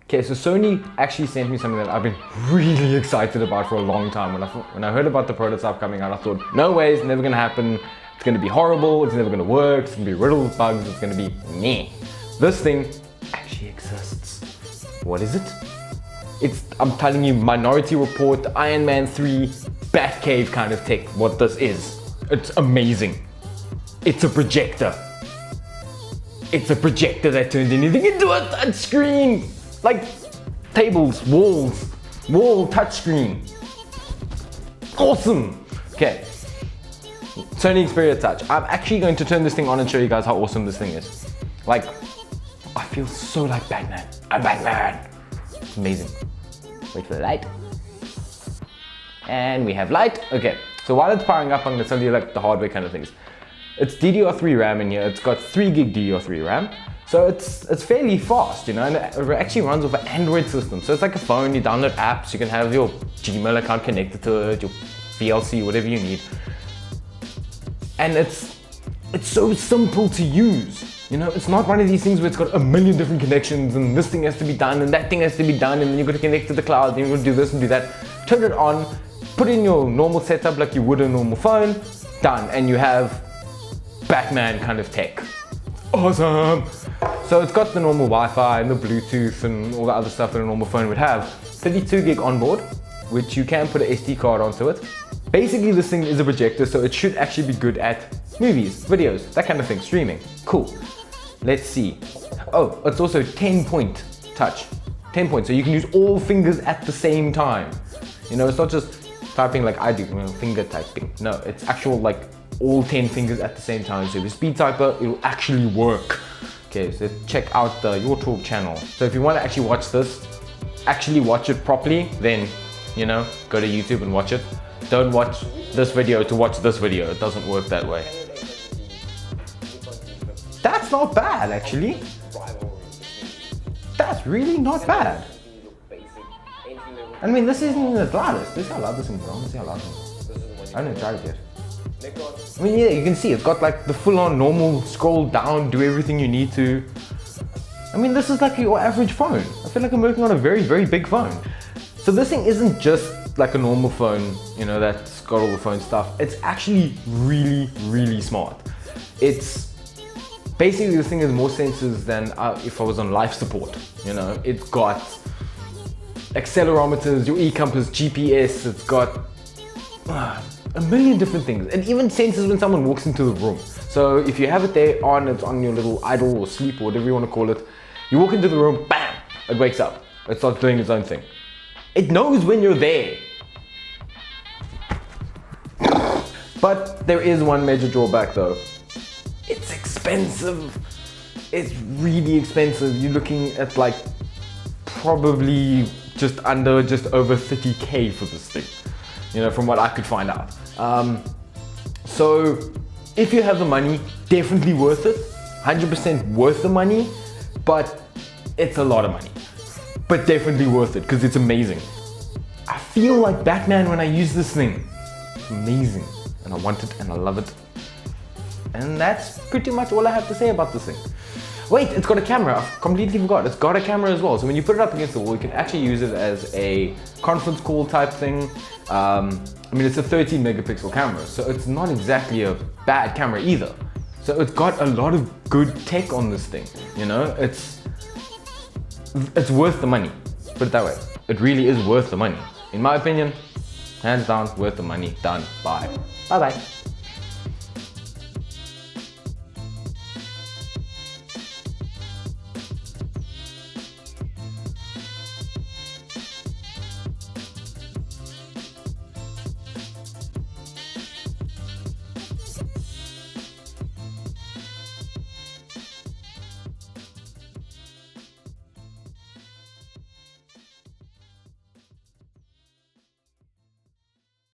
Okay, so Sony actually sent me something that I've been really excited about for a long time. When I heard about the prototype coming out, I thought, no way, it's never gonna happen. It's gonna be horrible, it's never gonna work, it's gonna be riddled with bugs, it's gonna be meh. This thing actually exists. What is it? I'm telling you, Minority Report, Iron Man 3, Batcave kind of tech, what this is. It's amazing. It's a projector. It's a projector that turns anything into a touch screen. Like tables, wall touchscreen. Awesome. Okay. Sony Xperia Touch. I'm actually going to turn this thing on and show you guys how awesome this thing is. Like, I feel so like Batman. I'm Batman. It's amazing. Wait for the light. And we have light. Okay. So while it's powering up, I'm going to tell you like the hardware kind of things. It's DDR3 RAM in here. It's got 3 gig DDR3 RAM. So it's fairly fast, you know, and it actually runs off an Android system. So it's like a phone, you download apps, you can have your Gmail account connected to it, your VLC, whatever you need. And it's so simple to use. You know, it's not one of these things where it's got a million different connections and this thing has to be done and that thing has to be done and then you've got to connect to the cloud and you've got to do this and do that. Turn it on, put in your normal setup like you would a normal phone, done, and you have Batman kind of tech. Awesome! So it's got the normal Wi-Fi and the Bluetooth and all the other stuff that a normal phone would have. 32 gig onboard, which you can put an SD card onto it. Basically this thing is a projector, so it should actually be good at movies, videos, that kind of thing, streaming. Cool. Let's see. Oh, it's also 10-point touch. 10 points, so you can use all fingers at the same time. You know, it's not just typing like I do, you know, finger typing. No, it's actual like all 10 fingers at the same time. So if you speed typer, it will actually work. Okay, so check out the Your Talk channel. So if you want to actually watch this, actually watch it properly, then, you know, go to YouTube and watch it. Don't watch this video to watch this video. It doesn't work that way. That's not bad, actually. That's really not bad. I mean, this isn't even the loudest. This is how loud this thing is. I want to see how loud it is. I haven't tried it yet. I mean, yeah, you can see it's got like the full-on normal scroll down, do everything you need to. I mean, this is like your average phone. I feel like I'm working on a very, very big phone. So this thing isn't just like a normal phone, you know, that's got all the phone stuff. It's actually really, really smart. It's basically, this thing has more sensors than if I was on life support. You know, it's got accelerometers, your e-compass, GPS, it's got a million different things, and even sensors when someone walks into the room. So if you have it there on, it's on your little idle or sleep or whatever you want to call it, you walk into the room, bam, it wakes up. It starts doing its own thing. It knows when you're there. But there is one major drawback though. It's expensive. It's really expensive. You're looking at like probably just over 30K for this thing, you know, from what I could find out. So if you have the money, definitely worth it, 100% worth the money, but it's a lot of money, but definitely worth it because it's amazing. I feel like Batman when I use this thing. It's amazing, and I want it and I love it. And that's pretty much all I have to say about this thing. Wait, it's got a camera. I completely forgot. It's got a camera as well. So when you put it up against the wall, you can actually use it as a conference call type thing. I mean, it's a 13 megapixel camera, so it's not exactly a bad camera either. So it's got a lot of good tech on this thing, you know? It's worth the money, put it that way. It really is worth the money. In my opinion, hands down, worth the money, done, bye. Bye-bye.